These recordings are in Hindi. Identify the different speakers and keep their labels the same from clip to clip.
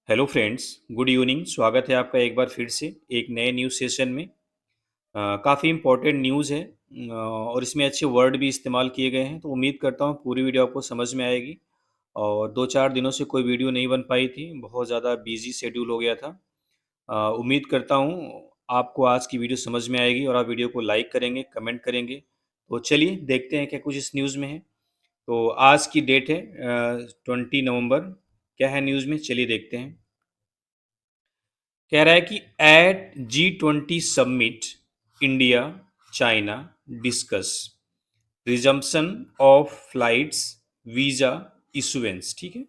Speaker 1: Hello friends, good evening. स्वागत है आपका एक बार फिर से एक नए न्यूज़ सेशन में। काफ़ी इम्पोर्टेंट न्यूज़ है और इसमें अच्छे वर्ड भी इस्तेमाल किए गए हैं, तो उम्मीद करता हूँ पूरी वीडियो आपको समझ में आएगी। और 2-4 दिनों से कोई वीडियो नहीं बन पाई थी, बहुत ज़्यादा बिजी शेड्यूल हो गया था। उम्मीद करता हूँ आपको आज की वीडियो समझ में आएगी और आप वीडियो को लाइक करेंगे, कमेंट करेंगे। तो चलिए देखते हैं क्या कुछ इस न्यूज़ में है। तो आज की डेट है 20 नवंबर। क्या है न्यूज़ में, चलिए देखते हैं। कह रहा है कि at G20 summit India China discuss resumption of flights visa issuance. ठीक है,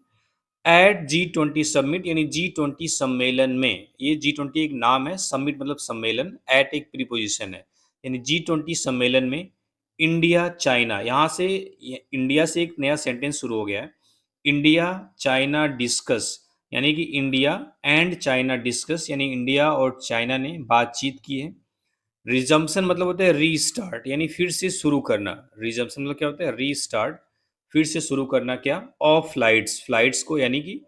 Speaker 1: एट G20 समिट यानी G20 सम्मेलन में। ये G20 एक नाम है, समिट मतलब सम्मेलन, एट एक प्रीपोजिशन है। यानी G20 सम्मेलन में इंडिया चाइना, यहाँ से इंडिया से एक नया सेंटेंस शुरू हो गया है। इंडिया चाइना डिस्कस, यानी कि इंडिया एंड चाइना डिस्कस, यानी इंडिया और चाइना ने बातचीत की है। रिजम्पशन मतलब होता है रीस्टार्ट, यानी फिर से शुरू करना। रिजम्पशन मतलब क्या होता है? रीस्टार्ट, फिर से शुरू करना। क्या? ऑफ फ्लाइट्स, फ्लाइट्स को, यानी कि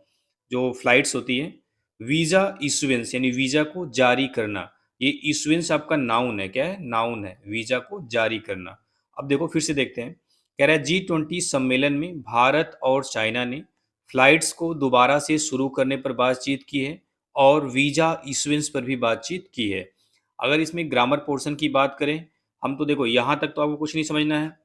Speaker 1: जो फ्लाइट्स होती है। वीज़ा इशुएंस, यानी वीज़ा को जारी करना। ये इशुएंस आपका नाउन है। क्या है? नाउन है, वीज़ा को जारी करना। अब देखो फिर से देखते हैं। कह रहा है G20 सम्मेलन में भारत और चाइना ने फ्लाइट्स को दोबारा से शुरू करने पर बातचीत की है और वीज़ा इशुएंस पर भी बातचीत की है। अगर इसमें ग्रामर पोर्शन की बात करें, हम तो देखो यहाँ तक तो आपको कुछ नहीं समझना है।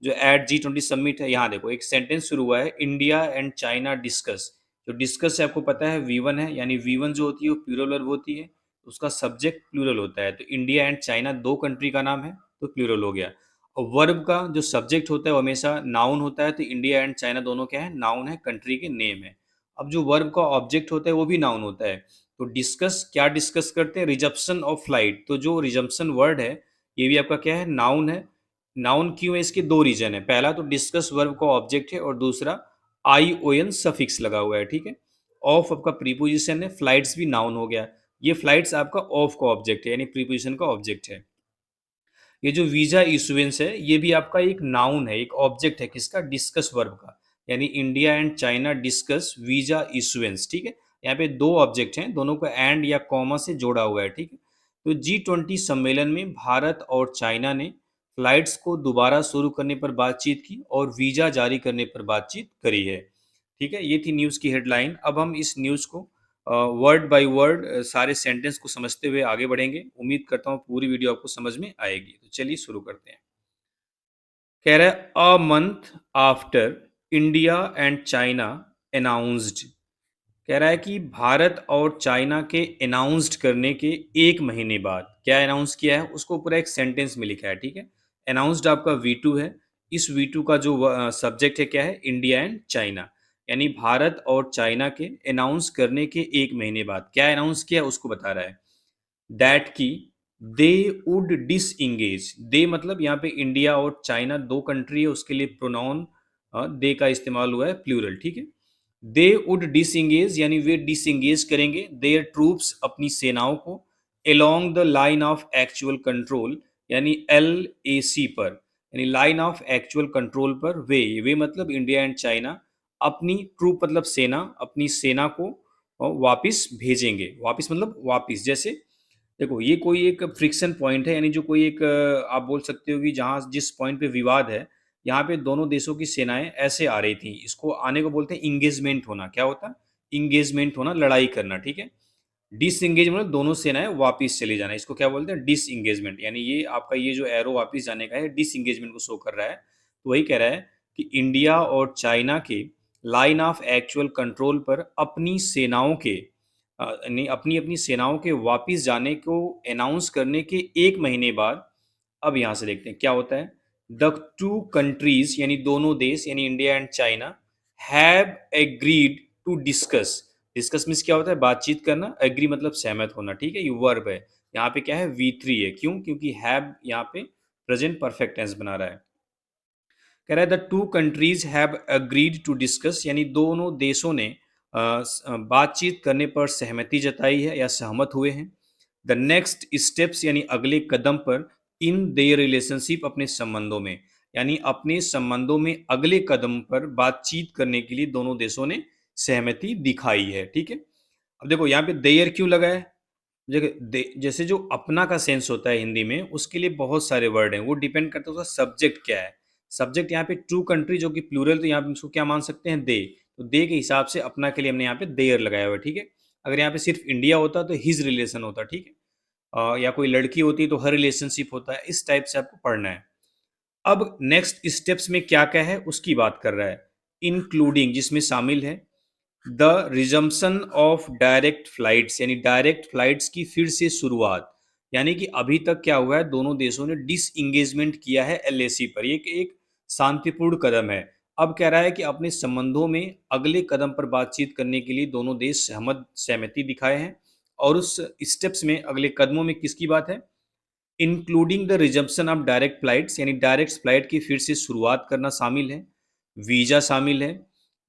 Speaker 1: जो एट G20 समिट है, यहाँ देखो एक सेंटेंस शुरू हुआ है, इंडिया एंड चाइना डिस्कस। जो डिस्कस है आपको पता है V1 है, यानी V1 जो होती है वो प्लूरल वर्ब होती है, तो उसका सब्जेक्ट प्लूरल होता है। तो इंडिया एंड चाइना दो कंट्री का नाम है, तो प्लूरल हो गया। और वर्ब का जो सब्जेक्ट होता है वो हमेशा नाउन होता है, तो इंडिया एंड चाइना दोनों क्या है? नाउन है, कंट्री के नेम है। अब जो वर्ब का ऑब्जेक्ट होता है वो भी नाउन होता है। तो डिस्कस, क्या डिस्कस करते हैं? रिजप्शन ऑफ फ्लाइट। तो जो रिजप्शन वर्ड है ये भी आपका क्या है? नाउन है। नाउन क्यों है? इसके दो रीजन है। पहला तो डिस्कस वर्ब का ऑब्जेक्ट है, और दूसरा आई ओ एन सफिक्स लगा हुआ है। ठीक है, ऑफ आपका प्रीपोजिशन है, फ्लाइट्स भी नाउन हो गया। ये फ्लाइट्स आपका ऑफ का ऑब्जेक्ट है, यानी प्रीपोजिशन का ऑब्जेक्ट है। ये जो वीजा इशुएंस है ये भी आपका एक नाउन है, एक ऑब्जेक्ट है। किसका? डिस्कस वर्ब का। यानी India and China discuss visa issuance. ठीक है, यहाँ पे दो ऑब्जेक्ट हैं, दोनों को एंड या कॉमा से जोड़ा हुआ है। ठीक है, तो G20 सम्मेलन में भारत और चाइना ने फ्लाइट्स को दोबारा शुरू करने पर बातचीत की और वीजा जारी करने पर बातचीत करी है। ठीक है, ये थी न्यूज़ की हेडलाइन। अब हम इस न्यूज़ को वर्ड बाय वर्ड सारे सेंटेंस को समझते हुए आगे बढ़ेंगे। उम्मीद करता हूँ पूरी वीडियो आपको समझ में आएगी। तो चलिए शुरू करते हैं। कह रहा है a month after India and China announced. कह रहा है कि भारत और चाइना के अनाउंस्ड करने के एक महीने बाद, क्या अनाउंस किया है उसको पूरा एक सेंटेंस में लिखा है। ठीक है, अनाउंस्ड आपका V2 है। इस V2 का जो सब्जेक्ट है क्या है? India and China. यानी भारत और चाइना के अनाउंस करने के एक महीने बाद क्या अनाउंस किया उसको बता रहा है। दैट की दे वुड डिसएंगेज। दे मतलब यहाँ पे इंडिया और चाइना दो कंट्री है, उसके लिए प्रोनाउन दे का इस्तेमाल हुआ है, प्लूरल। ठीक है, दे वुड डिसएंगेज यानी वे डिसएंगेज करेंगे देयर ट्रूप्स, अपनी सेनाओं को, along the line of actual control यानी LAC पर, यानी लाइन ऑफ एक्चुअल कंट्रोल पर। वे मतलब इंडिया एंड चाइना अपनी ट्रूप मतलब सेना, अपनी सेना को वापिस भेजेंगे। वापिस मतलब वापिस, जैसे देखो ये कोई एक फ्रिक्शन पॉइंट है, यानी जो कोई एक आप बोल सकते हो कि जहाँ जिस पॉइंट पे विवाद है, यहाँ पे दोनों देशों की सेनाएं ऐसे आ रही थी। इसको आने को बोलते हैं इंगेजमेंट होना। क्या होता है? इंगेजमेंट होना, लड़ाई करना। ठीक है, डिसएंगेज मतलब दोनों सेनाएं वापिस चले जाना, इसको क्या बोलते हैं? डिसएंगेजमेंट। यानी ये आपका ये जो एरो वापिस जाने का है, डिसएंगेजमेंट को शो कर रहा है। तो वही कह रहा है कि इंडिया और चाइना के लाइन ऑफ एक्चुअल कंट्रोल पर अपनी सेनाओं के नहीं, अपनी अपनी सेनाओं के वापिस जाने को अनाउंस करने के एक महीने बाद, अब यहाँ से देखते हैं क्या होता है। द टू कंट्रीज यानी दोनों देश, यानी India and China, have agreed to discuss. Discuss means क्या होता है? बातचीत करना। एग्री मतलब सहमत होना। ठीक है, ये वर्ब है। यहाँ पे क्या है? V3 है। क्यों? क्योंकि हैव यहाँ पे प्रेजेंट परफेक्ट टेंस बना रहा है। कह रहा है the two countries have agreed to discuss, यानी दोनों देशों ने बातचीत करने पर सहमति जताई है या सहमत हुए हैं। द नेक्स्ट स्टेप्स यानी अगले कदम पर, इन देयर रिलेशनशिप अपने संबंधों में, यानी अपने संबंधों में अगले कदम पर बातचीत करने के लिए दोनों देशों ने सहमति दिखाई है। ठीक है, अब देखो यहाँ पे देयर क्यों लगा है? जैसे जो अपना का सेंस होता है हिंदी में, उसके लिए बहुत सारे वर्ड हैं, वो डिपेंड करता है उसका सब्जेक्ट क्या है। सब्जेक्ट यहाँ पे टू कंट्री जो कि प्लूरल, तो यहाँ पे इसको क्या मान सकते हैं, दे। तो दे के हिसाब से अपना के लिए हमने यहाँ पे देयर लगाया हुआ है, ठीक है। अगर यहाँ पे सिर्फ इंडिया होता तो हिज रिलेशन होता, ठीक है। या कोई लड़की होती तो हर रिलेशनशिप होता है, इस टाइप से आपको पढ़ना है। अब नेक्स्ट स्टेप्स में क्या क्या है उसकी बात कर रहा है। इंक्लूडिंग, जिसमें शामिल है the resumption of direct flights, यानी डायरेक्ट फ्लाइट्स की फिर से शुरुआत। यानी कि अभी तक क्या हुआ है, दोनों देशों ने डिसएंगेजमेंट किया है एलएसी पर, ये एक शांतिपूर्ण कदम है। अब कह रहा है कि अपने संबंधों में अगले कदम पर बातचीत करने के लिए दोनों देश सहमति दिखाए हैं। और उस स्टेप्स में, अगले कदमों में किसकी बात है, including the resumption of direct flights, यानी डायरेक्ट फ्लाइट की फिर से शुरुआत करना शामिल है। वीजा शामिल है।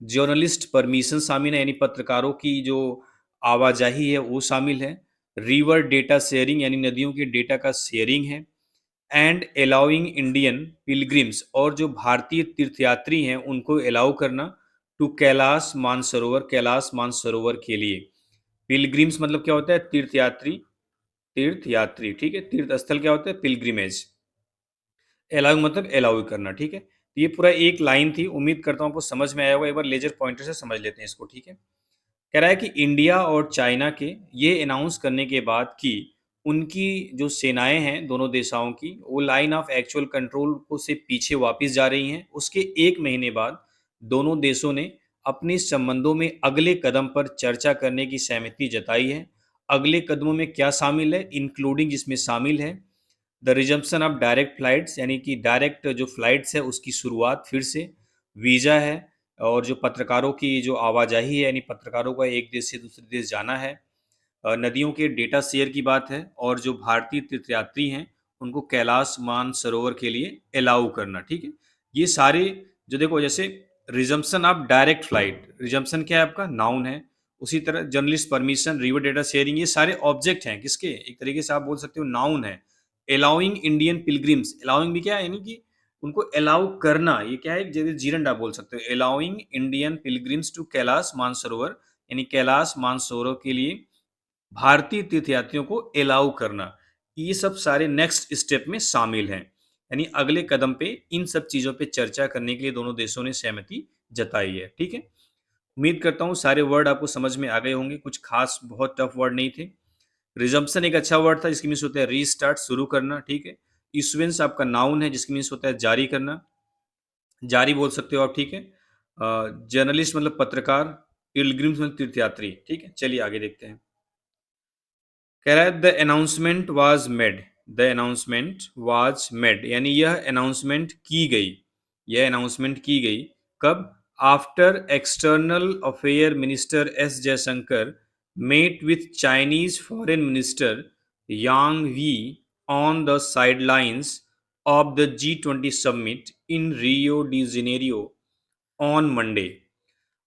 Speaker 1: जर्नलिस्ट परमिशन शामिल है, यानी पत्रकारों की जो आवाजाही है वो शामिल है। रिवर डेटा शेयरिंग, यानी नदियों के डेटा का शेयरिंग है। एंड अलाउइंग इंडियन पिलग्रिम्स, और जो भारतीय तीर्थयात्री हैं उनको अलाउ करना टू कैलाश मानसरोवर के लिए। पिलग्रिम्स मतलब क्या होता है, तीर्थयात्री। तीर्थयात्री, ठीक है। तीर्थ स्थल क्या होता है, पिलग्रिमेज। अलाउ मतलब अलाउ करना, ठीक है। तो ये पूरा एक लाइन थी, उम्मीद करता हूँ आपको समझ में आया होगा। एक बार लेजर पॉइंटर से समझ लेते हैं इसको, ठीक है। कह रहा है कि इंडिया और चाइना के ये अनाउंस करने के बाद कि उनकी जो सेनाएं हैं दोनों देशों की, वो लाइन ऑफ एक्चुअल कंट्रोल को से पीछे वापस जा रही हैं, उसके एक महीने बाद दोनों देशों ने अपने संबंधों में अगले कदम पर चर्चा करने की सहमति जताई है। अगले कदमों में क्या शामिल है, इंक्लूडिंग, जिसमें शामिल है the resumption of direct flights, यानी कि डायरेक्ट जो फ्लाइट्स है उसकी शुरुआत फिर से। वीज़ा है, और जो पत्रकारों की जो आवाजाही है, यानी पत्रकारों का एक देश से दूसरे देश जाना है। नदियों के डेटा शेयर की बात है, और जो भारतीय तीर्थयात्री हैं उनको कैलाश मानसरोवर के लिए अलाउ करना, ठीक है। ये सारे जो देखो, जैसे resumption of direct flight, resumption क्या है आपका, नाउन है। उसी तरह journalist permission, river data sharing, ये सारे ऑब्जेक्ट हैं किसके, एक तरीके से आप बोल सकते हो नाउन है। अलाउइंग इंडियन पिलग्रिम्स, अलाउइंग भी क्या है, यानी कि उनको अलाउ करना, ये क्या है, जैसे जीरंड आप बोल सकते हो। Allowing Indian pilgrims to Kailash Mansarovar, यानी कैलाश मानसरोवर के लिए भारतीय तीर्थयात्रियों को अलाउ करना। ये सब सारे नेक्स्ट स्टेप में शामिल हैं, यानी अगले कदम पे इन सब चीजों पे चर्चा करने के लिए दोनों देशों ने सहमति जताई है, ठीक है। उम्मीद करता हूँ सारे वर्ड आपको समझ में आ गए होंगे, कुछ खास बहुत टफ वर्ड नहीं थे। रिजम्पशन एक अच्छा वर्ड था, जिसकी मीन्स होता है रीस्टार्ट, शुरू करना, ठीक है। इशुएंस आपका नाउन है, जिसकी मीन्स होता है जारी करना, जारी बोल सकते हो आप, ठीक है। जर्नलिस्ट मतलब पत्रकार। पिलग्रिम्स मतलब तीर्थयात्री, ठीक है। चलिए आगे देखते हैं। कह रहा है the announcement was made, the announcement was made, यानी यह अनाउंसमेंट की गई, यह अनाउंसमेंट की गई। कब, after external affair minister S Jaishankar met with Chinese foreign minister Wang Yi on the sidelines of the G20 summit in Rio de Janeiro on Monday.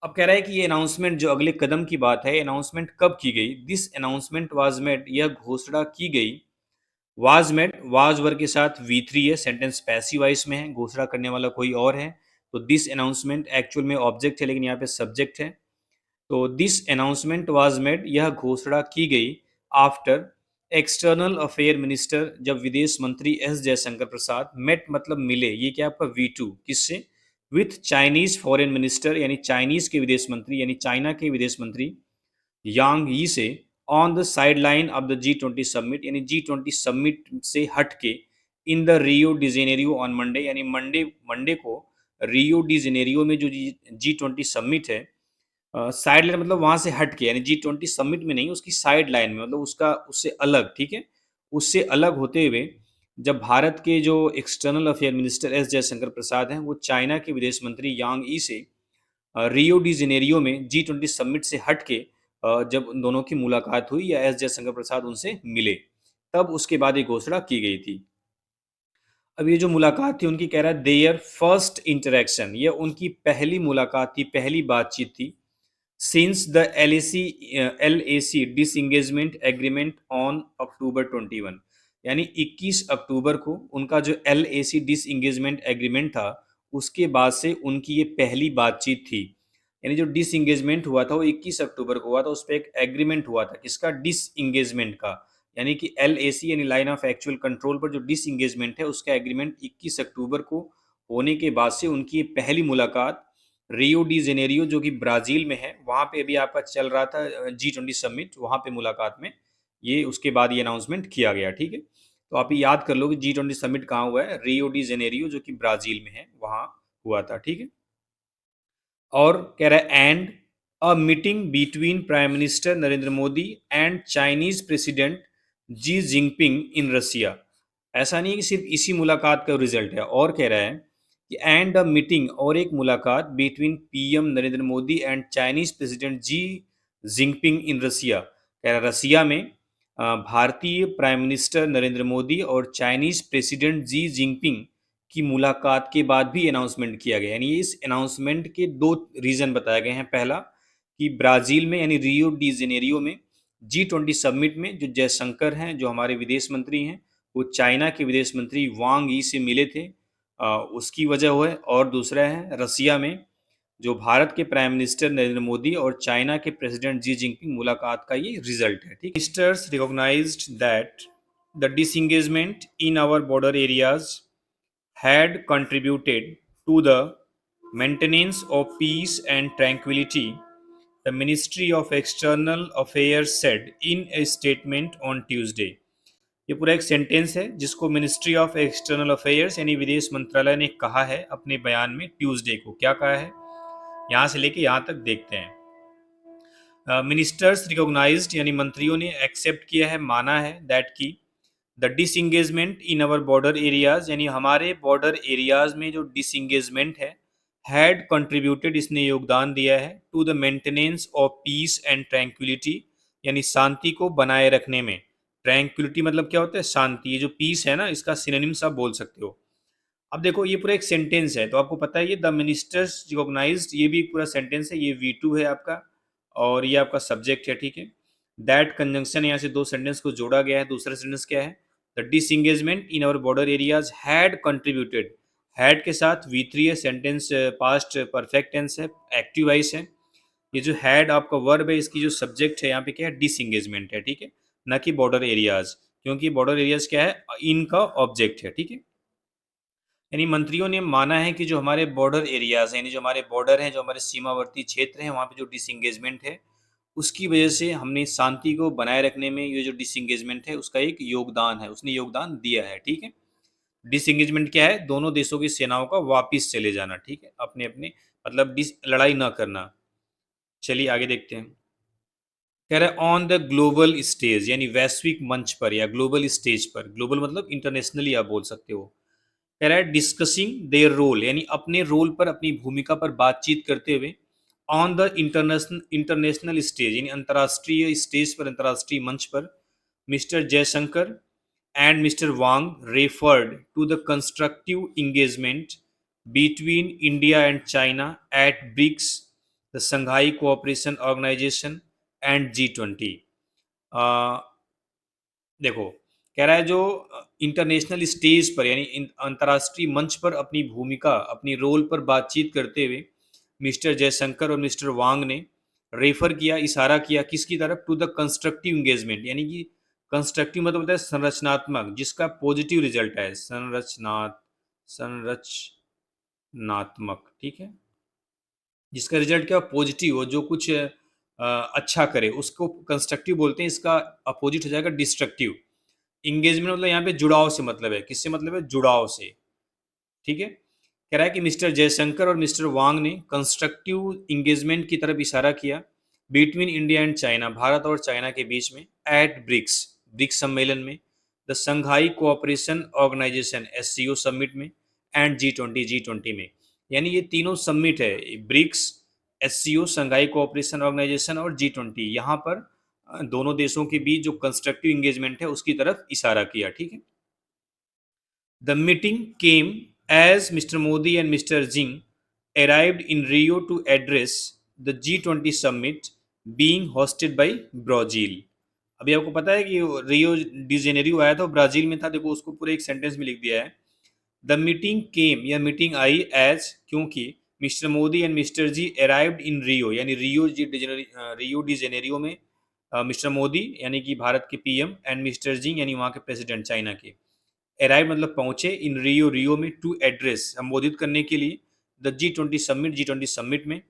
Speaker 1: अब कह रहा है कि ये अनाउंसमेंट, जो अगले कदम की बात है, अनाउंसमेंट कब की गई, दिस अनाउंसमेंट वाज मेड, यह घोषणा की गई। वाज मेड, वाज वर्ग के साथ V3 है, सेंटेंस पैसिव वॉइस में है, घोषणा करने वाला कोई और है। तो दिस अनाउंसमेंट एक्चुअल में ऑब्जेक्ट है, लेकिन यहाँ पे सब्जेक्ट है। तो दिस अनाउंसमेंट वाज मेड, यह घोषणा की गई। आफ्टर एक्सटर्नल अफेयर मिनिस्टर, जब विदेश मंत्री एस जयशंकर प्रसाद मेट मतलब मिले, ये क्या आपका V2, किससे, विथ चाइनीज फॉरेन मिनिस्टर, यानी चाइनीज के विदेश मंत्री, यानी चाइना के विदेश मंत्री यांग यी से, on the side line of the G20 summit, यानी G20 समिट से हट के, in the Rio de Janeiro on Monday, यानी मंडे मंडे को रियो डी जेनेरियो में जो G20 समिट है, साइड लाइन मतलब वहां से हट के, यानी G20 समिट में नहीं, उसकी साइड लाइन में, मतलब उसका उससे अलग, ठीक है। उससे अलग होते हुए जब भारत के जो external affair minister S Jaishankar Prasad हैं, वो चाइना के विदेश मंत्री यांग ई से रियो डी जेनेरियो में G20 समिट से हट के जब उन दोनों की मुलाकात हुई, या एस जयशंकर प्रसाद उनसे मिले, तब उसके बाद ये घोषणा की गई थी। अब ये जो मुलाकात थी उनकी, कह रहा है देयर फर्स्ट इंटरेक्शन, ये उनकी पहली मुलाकात थी, पहली बातचीत थी। Since the LAC disengagement agreement on October 21, यानी 21 अक्टूबर को उनका जो LAC डिसएंगेजमेंट एग्रीमेंट था, उसके बाद से उनकी ये पहली बातचीत थी। यानी जो डिसएंगेजमेंट हुआ था वो 21 अक्टूबर को हुआ था, उस पर एक एग्रीमेंट हुआ था किसका, डिसएंगेजमेंट का, यानी कि LAC यानी लाइन ऑफ एक्चुअल कंट्रोल पर जो डिसएंगेजमेंट है उसका एग्रीमेंट 21 अक्टूबर को होने के बाद से उनकी पहली मुलाकात रियो डी जेनेरियो जो कि ब्राजील में है, वहाँ पे अभी आपका चल रहा था G20 समिट, वहाँ पे मुलाकात में ये उसके बाद ये अनाउंसमेंट किया गया। ठीक है, तो आप ये याद कर लो कि G20 समिट कहाँ हुआ है, रियो डी जेनेरियो जो कि ब्राजील में है, वहाँ हुआ था। ठीक है, और कह रहा है and a meeting between prime minister Narendra Modi and Chinese president Xi Jinping in Russia. ऐसा नहीं है कि सिर्फ इसी मुलाकात का रिजल्ट है, और कह रहा है कि एंड अ मीटिंग, और एक मुलाकात between PM Narendra Modi and Chinese president Xi Jinping in Russia. कह रहा है रसिया में भारतीय प्राइम मिनिस्टर नरेंद्र मोदी और चाइनीज प्रेसिडेंट जी जिनपिंग की मुलाकात के बाद भी अनाउंसमेंट किया गया। यानी इस अनाउंसमेंट के दो रीजन बताए गए हैं। पहला कि ब्राजील में यानी रियो डी जेनेरियो में G20 समिट में जो जयशंकर हैं, जो हमारे विदेश मंत्री हैं, वो चाइना के विदेश मंत्री वांग यी से मिले थे, उसकी वजह है। और दूसरा है रसिया में जो भारत के प्राइम मिनिस्टर नरेंद्र मोदी और चाइना के प्रेसिडेंट जी जिनपिंग मुलाकात का ये रिजल्ट है। ठीक, ministers recognised that the disengagement in our border areas had contributed to the maintenance of peace and tranquility, the Ministry of External Affairs said in a statement on Tuesday. ये पूरा एक सेंटेंस है जिसको मिनिस्ट्री ऑफ एक्सटर्नल अफेयर्स यानी विदेश मंत्रालय ने कहा है अपने बयान में ट्यूसडे को। क्या कहा है, यहाँ से लेके यहाँ तक देखते हैं। मिनिस्टर्स रिकॉग्नाइज्ड यानी मंत्रियों ने एक्सेप्ट किया है, माना है, दैट की the disengagement in our border areas, यानी हमारे बॉर्डर एरियाज में जो डिसंगेजमेंट है, हैड कंट्रीब्यूटेड, इसने योगदान दिया है, to the maintenance of peace and tranquillity, यानी शांति को बनाए रखने में। ट्रैंक्विलिटी मतलब क्या होता है, शांति। ये जो पीस है ना, इसका सिनोनिम्स आप बोल सकते हो। अब देखो ये पूरा एक सेंटेंस है, तो आपको पता है ये द मिनिस्टर्स रिकॉग्नाइज्ड, ये भी पूरा सेंटेंस है, ये V2 है आपका, और ये आपका सब्जेक्ट है। ठीक है, दैट कंजंक्शन, यहाँ से दो सेंटेंस को जोड़ा गया है। दूसरा सेंटेंस क्या है, the disengagement in our border areas had contributed, had के साथ V3 है, सेंटेंस पास्ट परफेक्ट टेंस है, एक्टिव वॉइस है। ये जो हैड आपका वर्ब है, इसकी जो सब्जेक्ट है यहाँ पे क्या है, डिसएंगेजमेंट है। ठीक है, ना कि बॉर्डर एरियाज, क्योंकि बॉर्डर एरियाज क्या है, इनका ऑब्जेक्ट है। ठीक है, यानी मंत्रियों ने माना है कि जो हमारे बॉर्डर एरियाज हैं, यानी जो हमारे बॉर्डर हैं, जो हमारे सीमावर्ती क्षेत्र हैं, वहाँ पे जो डिसएंगेजमेंट है, उसकी वजह से हमने शांति को बनाए रखने में ये जो डिसएंगेजमेंट है उसका एक योगदान है, उसने योगदान दिया है। ठीक है, डिसएंगेजमेंट क्या है, दोनों देशों की सेनाओं का वापिस चले जाना। ठीक है, अपने अपने मतलब लड़ाई ना करना। चलिए आगे देखते हैं। कह रहा है ऑन द ग्लोबल स्टेज, यानी वैश्विक मंच पर या ग्लोबल स्टेज पर, ग्लोबल मतलब इंटरनेशनली आप बोल सकते हो। कह रहा है डिस्कसिंग देयर रोल, यानी अपने रोल पर, अपनी भूमिका पर बातचीत करते हुए, on the international international stage, यानी अंतर्राष्ट्रीय स्टेज पर, अंतर्राष्ट्रीय मंच पर, mister Jaishankar and mister Wang referred to the constructive engagement between India and China at BRICS, the Shanghai cooperation organisation and G20। देखो, कह रहा है जो इंटरनेशनल स्टेज पर यानी अंतर्राष्ट्रीय मंच पर अपनी भूमिका, अपनी रोल पर बातचीत करते हुए मिस्टर जयशंकर और मिस्टर वांग ने रेफर किया, इशारा किया किसकी तरफ, टू द कंस्ट्रक्टिव इंगेजमेंट, यानी कि कंस्ट्रक्टिव मतलब होता है संरचनात्मक, जिसका पॉजिटिव रिजल्ट है, संरचनात्मक। ठीक है, जिसका रिजल्ट क्या पॉजिटिव हो, जो कुछ अच्छा करे उसको कंस्ट्रक्टिव बोलते हैं, इसका अपोजिट हो जाएगा डिस्ट्रक्टिव। इंगेजमेंट मतलब यहाँ पे जुड़ाव से मतलब है, किससे मतलब है, जुड़ाव से। ठीक है, कह रहा है कि मिस्टर जयशंकर और मिस्टर वांग ने कंस्ट्रक्टिव इंगेजमेंट की तरफ इशारा किया between India and China, Bharat और चाइना के बीच में, एट ब्रिक्स, ब्रिक्स सम्मेलन में, the Shanghai cooperation organisation SCO summit में, एंड G20 में। यानी ये तीनों समिट है, BRICS, SCO Shanghai cooperation organisation और G20, यहाँ पर दोनों देशों के बीच जो कंस्ट्रक्टिव इंगेजमेंट है उसकी तरफ इशारा किया। ठीक है, the meeting came as Mr. Modi and Mr. Xi arrived in Rio to address the G20 summit being hosted by Brazil। अभी आपको पता है कि रियो डी जेनेरियो आया था, ब्राजील में था। देखो उसको पूरे एक सेंटेंस में लिख दिया है, द मीटिंग केम, यह मीटिंग आई एज, क्योंकि mister Modi and mister Xi arrived in Rio, यानी रियो डी जेनेरियो में मिस्टर मोदी यानी कि भारत के पीएम एंड मिस्टर जी यानी वहाँ के प्रेसिडेंट चाइना के अराइव मतलब पहुंचे इन रियो, रियो में टू एड्रेस संबोधित करने के लिए द G20 समिट में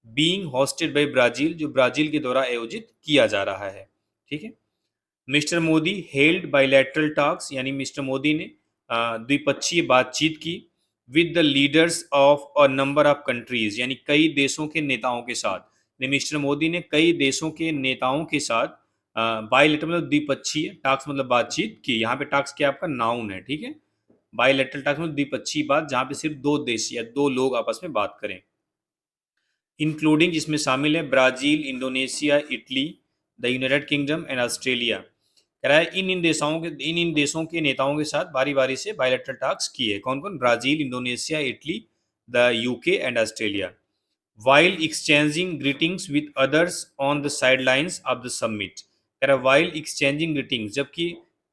Speaker 1: बीइंग होस्टेड बाय ब्राजील, जो ब्राजील के द्वारा आयोजित किया जा रहा है। ठीक है। Mister Modi held bilateral talks, यानी मिस्टर मोदी ने द्विपक्षीय बातचीत की with the leaders of a number of countries, यानी कई देशों के नेताओं के साथ। मिस्टर मोदी ने कई देशों के नेताओं के साथ बायलैटरल मतलब द्विपक्षीय, टॉक्स मतलब बातचीत की। यहाँ पे टॉक्स क्या आपका नाउन है, ठीक है। बायलैटरल टॉक्स मतलब द्विपक्षीय बात, जहाँ पे सिर्फ दो देश या दो लोग आपस में बात करें, इंक्लूडिंग जिसमें शामिल है Brazil, Indonesia, Italy, the United kingdom and Australia. कह रहा है इन देशों के नेताओं के साथ बारी बारी से बायलैटरल टॉक्स किए। कौन कौन? Brazil, Indonesia, Italy, the UK and Australia. while exchanging greetings with others on the sidelines of the summit। कह रहा है while exchanging greetings, जबकि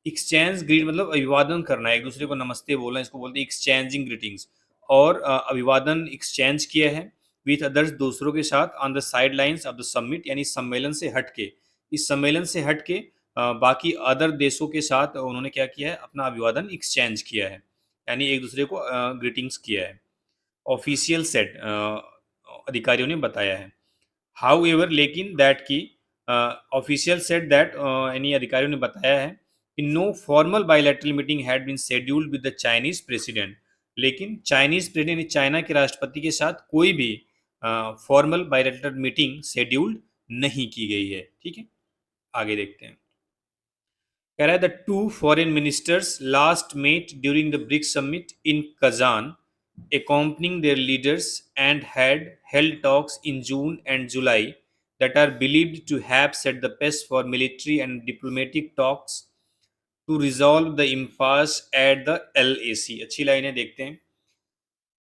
Speaker 1: exchange greet मतलब अभिवादन करना है, एक दूसरे को नमस्ते बोलना, इसको बोलते हैं exchanging greetings। और अभिवादन exchange किया है with others दूसरों के साथ on the sidelines of the summit, यानी सम्मेलन से हटके। इस सम्मेलन से हटके बाकी अदर देशों के साथ उन्होंने क्या किया है? अपना अभिवादन एक्सचेंज किया है, यानी एक दूसरे को ग्रीटिंग्स किया है। ऑफिशियल सेट अधिकारियों ने बताया है। हाउ एवर लेकिन दैट की ऑफिशियल सेट दैट यानी अधिकारियों ने बताया है कि no formal bilateral meeting had been scheduled with the Chinese president. लेकिन चाइनीज प्रेसिडेंट यानी चाइना के राष्ट्रपति के साथ कोई भी फॉर्मल बायलैटरल मीटिंग शेड्यूल्ड नहीं की गई है। ठीक है, आगे देखते हैं। कह रहा है the two foreign ministers last met during the BRICS summit in Kazan, accompanying their leaders, and had held talks in June and July that are believed to have set the pace for military and diplomatic talks to resolve the impasse at the LAC। अच्छी लाइनें देखते हैं।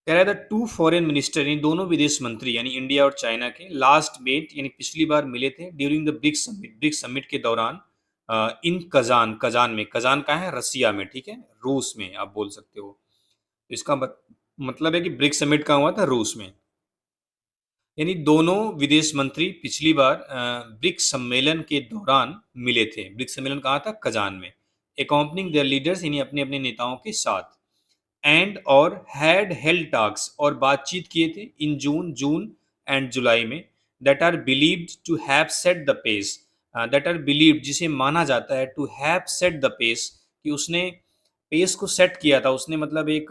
Speaker 1: कह रहा है द टू फॉरेन मिनिस्टर यानी दोनों विदेश मंत्री यानी इंडिया और चाइना के लास्ट मेट यानी पिछली बार मिले थे ड्यूरिंग द ब्रिक्स समिट के दौरान इन कजान, कजान में, कजान कहाँ है? रसिया में, ठीक है, रूस में आप बोल सकते हो। इसका मतलब है कि ब्रिक्स समिट कहाँ हुआ था? रूस में। यानी दोनों विदेश मंत्री पिछली बार ब्रिक्स सम्मेलन के दौरान मिले थे। ब्रिक्स सम्मेलन कहाँ था? कजान में। अकॉम्पनिंग देयर लीडर्स यानी अपने अपने नेताओं के साथ। एंड और हैड हेल्ड टॉक्स और बातचीत किए थे इन जून एंड जुलाई में that are believed to have set the pace. That are believed जिसे माना जाता है to have set the pace, कि उसने पेस को सेट किया था, उसने मतलब एक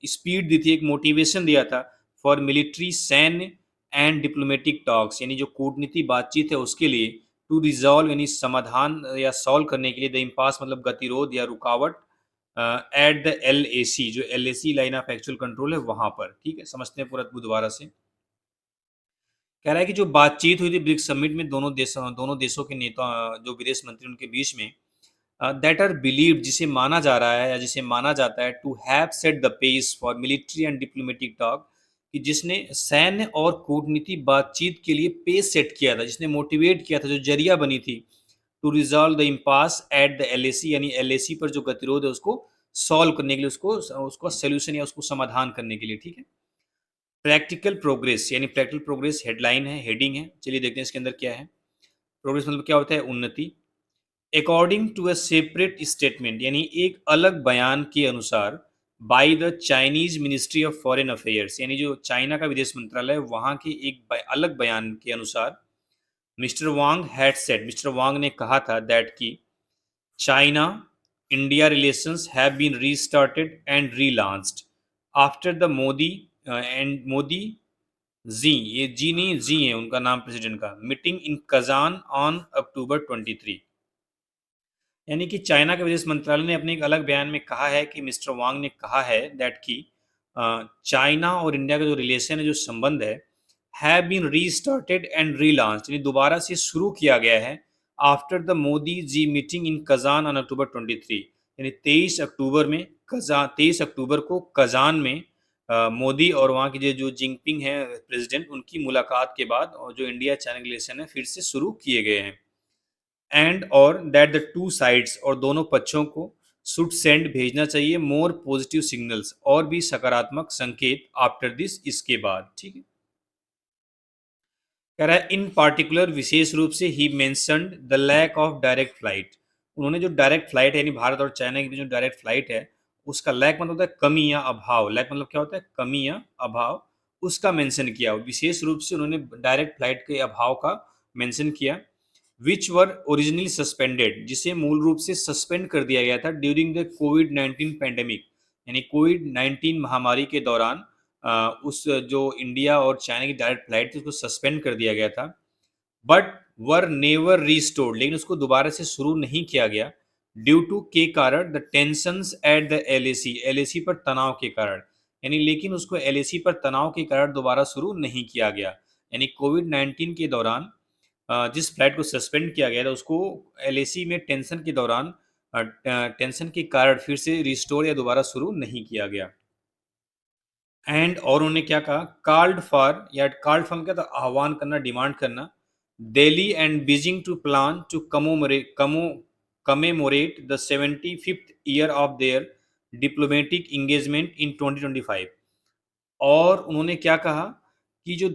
Speaker 1: स्पीड दी थी, एक मोटिवेशन दिया था फॉर मिलिट्री, सैन्य एंड डिप्लोमेटिक टॉक्स यानी जो कूटनीति बातचीत है उसके लिए, टू रिजॉल्व यानी समाधान या सॉल्व करने के लिए, द इम्पास मतलब गतिरोध या रुकावट, एट द LAC, जो LAC line of actual control है वहां पर। ठीक है, समझते हैं पूरा दोबारा से। कह रहा है कि जो बातचीत हुई थी ब्रिक्स समिट में दोनों देशों के नेता, जो विदेश मंत्री उनके बीच में, दैट आर बिलीव्ड जिसे माना जा रहा है या जिसे माना जाता है to have set the pace for military and diplomatic talk, कि जिसने सैन्य और कूटनीति बातचीत के लिए पेस सेट किया था, जिसने मोटिवेट किया था, जो जरिया बनी थी to resolve the impasse at the LAC, यानी LAC पर जो गतिरोध है उसको सॉल्व करने के लिए, उसको सोल्यूशन या उसको समाधान करने के लिए। ठीक है। प्रैक्टिकल प्रोग्रेस यानी प्रैक्टिकल प्रोग्रेस हेडलाइन है, हेडिंग है। चलिए देखते हैं इसके अंदर क्या है। प्रोग्रेस मतलब क्या होता है? उन्नति। According to a separate statement यानी एक अलग बयान के अनुसार, by the Chinese ministry of foreign affairs यानी जो चाइना का विदेश मंत्रालय वहाँ के एक अलग बयान के अनुसार, mister Wang had said, mister Wang ने कहा था दैट की China India relations have been restarted and relaunched after the Modi and Modi Xi, ये जी नहीं, जी है उनका नाम प्रेसिडेंट का, meeting in Kazan on October 23। यानी कि चाइना के विदेश मंत्रालय ने अपने एक अलग बयान में कहा है कि मिस्टर वांग ने कहा है दैट की चाइना और इंडिया का जो रिलेशन है, जो संबंध है, have been restarted and relaunched यानी दोबारा से शुरू किया गया है after the Modi ji meeting in Kazan on October 23, यानी 23 अक्टूबर को कजान में मोदी और वहाँ के जो जिनपिंग है प्रेसिडेंट, उनकी मुलाकात के बाद और जो इंडिया चाइना रिलेशन है फिर से शुरू किए गए हैं। एंड और दैट द टू साइड्स और दोनों पक्षों को शुड सेंड भेजना चाहिए मोर पॉजिटिव सिग्नल्स, और भी सकारात्मक संकेत आफ्टर दिस, इसके बाद। ठीक है, कह रहा है इन पार्टिकुलर, विशेष रूप से, he mentioned the lack of direct flight. उन्होंने जो डायरेक्ट फ्लाइट है, यानी भारत और चाइना के बीच जो डायरेक्ट फ्लाइट है, उसका लैक मतलब होता है कमी या अभाव। लैक मतलब क्या होता है, कमी या अभाव, उसका मेंशन किया। विशेष रूप से उन्होंने डायरेक्ट फ्लाइट के अभाव का मेंशन किया। विच वर ओरिजिनली सस्पेंडेड, जिसे मूल रूप से सस्पेंड कर दिया गया था ड्यूरिंग द कोविड-19 पैंडेमिक, यानी कोविड-19 महामारी के दौरान उस जो इंडिया और चाइना की डायरेक्ट फ्लाइट थी उसको सस्पेंड कर दिया गया था। बट वर नेवर रिस्टोर्ड, लेकिन उसको दोबारा से शुरू नहीं किया गया। ड्यू टू के कारण, the tensions at the LAC, LAC पर तनाव के कारण, यानी लेकिन उसको एलएसी पर तनाव के कारण दोबारा शुरू नहीं किया गया। यानी कोविड-19 के दौरान जिस फ्लाइट को सस्पेंड किया गया था उसको एलएसी में टेंशन के दौरान टेंशन के कारण फिर से रिस्टोर या दोबारा शुरू नहीं किया गया। एंड और उन्होंने क्या कहा, कॉल्ड फॉर, या कॉल्ड फॉर क्या था, आह्वान करना, डिमांड करना, Delhi and Beijing to plan to commemorate the 75th year of their diplomatic engagement in 2025। और उन्होंने क्या कहा कि जो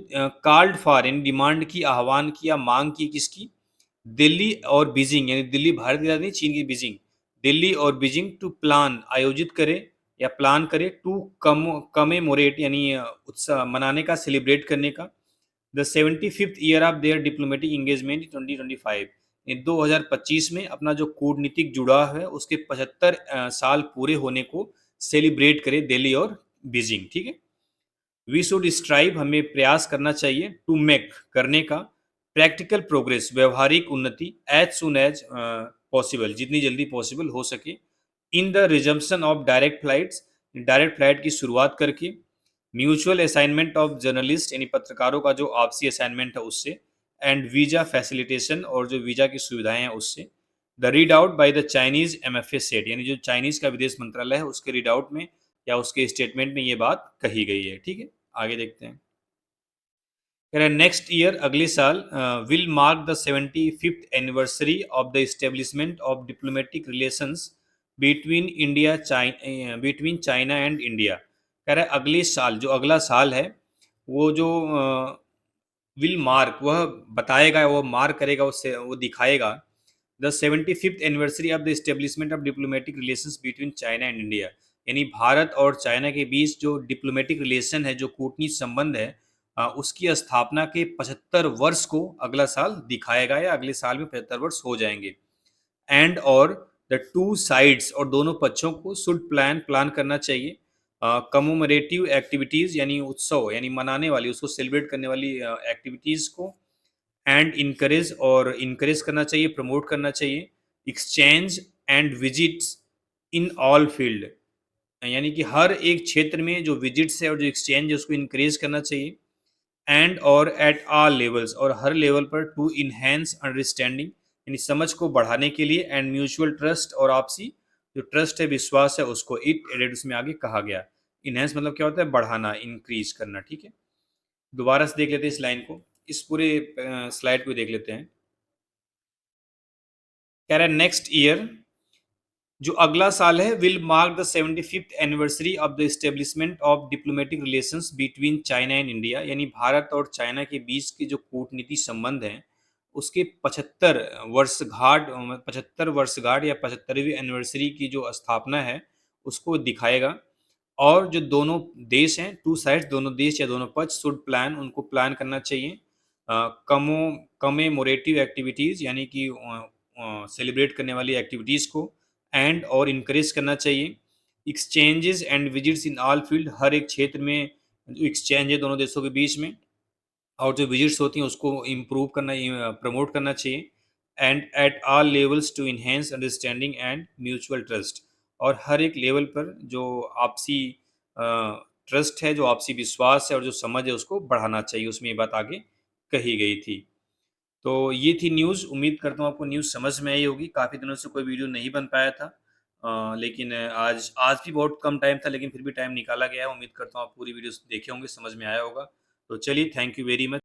Speaker 1: कॉल्ड फॉर यानी डिमांड की, आह्वान किया, मांग की, किसकी, दिल्ली और बीजिंग, यानी दिल्ली भारत की राजधानी, चीन की बीजिंग, दिल्ली और बीजिंग टू प्लान, आयोजित करे या प्लान करे, टू कमेमोरेट यानी उत्सव मनाने का, सेलिब्रेट करने का, the 75th year of their diplomatic engagement 2025, 2025 में अपना जो कूटनीतिक जुड़ाव है उसके 75 साल पूरे होने को सेलिब्रेट करे दिल्ली और बीजिंग। ठीक है, वी शुड स्ट्राइव, हमें प्रयास करना चाहिए, टू मेक, करने का, प्रैक्टिकल प्रोग्रेस, व्यवहारिक उन्नति, एज सुन एज पॉसिबल, जितनी जल्दी पॉसिबल हो सके, in the resumption of direct flights, direct flight की शुरुआत करके, म्यूचुअल असाइनमेंट ऑफ जर्नलिस्ट, यानी पत्रकारों का जो आपसी असाइनमेंट है उससे, एंड वीजा फैसिलिटेशन, और जो वीजा की सुविधाएं हैं उससे, the read out by the Chinese MFA set, यानी जो चाइनीज का विदेश मंत्रालय है उसके रीड आउट में या उसके स्टेटमेंट में ये बात कही गई है। ठीक है, आगे देखते हैं। कह रहा है नेक्स्ट ईयर, अगले साल, will mark the 75th anniversary of the establishment of diplomatic relations between China and India. कह रहा है अगले साल, जो अगला साल है वो जो विल मार्क, वह बताएगा, वो मार्क करेगा, उससे वो दिखाएगा the 75th anniversary of the establishment of diplomatic relations between China and India, यानी भारत और चाइना के बीच जो डिप्लोमेटिक रिलेशन है, जो कूटनीति संबंध है, उसकी स्थापना के 75 वर्ष को अगला साल दिखाएगा, या अगले साल में 75 वर्ष हो जाएंगे। एंड और द टू साइड्स, और दोनों पक्षों को, शुड प्लान करना चाहिए, कमोमरेटिव एक्टिविटीज़, यानी उत्सव, यानी मनाने वाली, उसको सेलिब्रेट करने वाली एक्टिविटीज़ को, एंड इनकरेज, और इनकरेज करना चाहिए, प्रमोट करना चाहिए, exchange and visits in all field, यानी कि हर एक क्षेत्र में जो विजिट्स है और जो एक्सचेंज है उसको इनक्रेज करना चाहिए, एंड और एट ऑल लेवल्स, और हर लेवल पर, टू इनहेंस अंडरस्टैंडिंग, यानी समझ को बढ़ाने के लिए, एंड म्यूचुअल ट्रस्ट, और आपसी जो ट्रस्ट है, विश्वास है, उसको, इट एडेड, उसमें आगे कहा गया। इनहेंस मतलब क्या होता है, बढ़ाना, इंक्रीज करना। ठीक है, दोबारा से देख लेते हैं इस लाइन को, इस पूरे स्लाइड को देख लेते हैं। कह रहा है नेक्स्ट ईयर, जो अगला साल है, will mark the 75th anniversary of the establishment of diplomatic relations between China and India, यानी भारत और चाइना के बीच के जो कूटनीति संबंध हैं उसके 75 वर्षगांठ या 75वीं एनिवर्सरी की जो स्थापना है उसको दिखाएगा। और जो दोनों देश हैं, टू साइड्स, दोनों देश या दोनों पक्ष, शुड प्लान, उनको प्लान करना चाहिए, कमो कमेमोरेटिव एक्टिविटीज़, यानी कि सेलिब्रेट करने वाली एक्टिविटीज़ को, एंड और इनकरेज करना चाहिए, exchanges and visits in all field, हर एक क्षेत्र में जो एक्सचेंज है दोनों देशों के बीच में, और जो विजिट्स होती हैं उसको इम्प्रूव करना, प्रमोट करना चाहिए, and at all levels to enhance understanding and mutual trust, और हर एक लेवल पर जो आपसी ट्रस्ट है, जो आपसी विश्वास है और जो समझ है उसको बढ़ाना चाहिए, उसमें ये बात आगे कही गई थी। तो ये थी न्यूज़, उम्मीद करता हूँ आपको न्यूज़ समझ में आई होगी। काफ़ी दिनों से कोई वीडियो नहीं बन पाया था, लेकिन आज भी बहुत कम टाइम था, लेकिन फिर भी टाइम निकाला गया है। उम्मीद करता हूँ आप पूरी वीडियो देखे होंगे, समझ में आया होगा। तो चलिए, थैंक यू वेरी मच।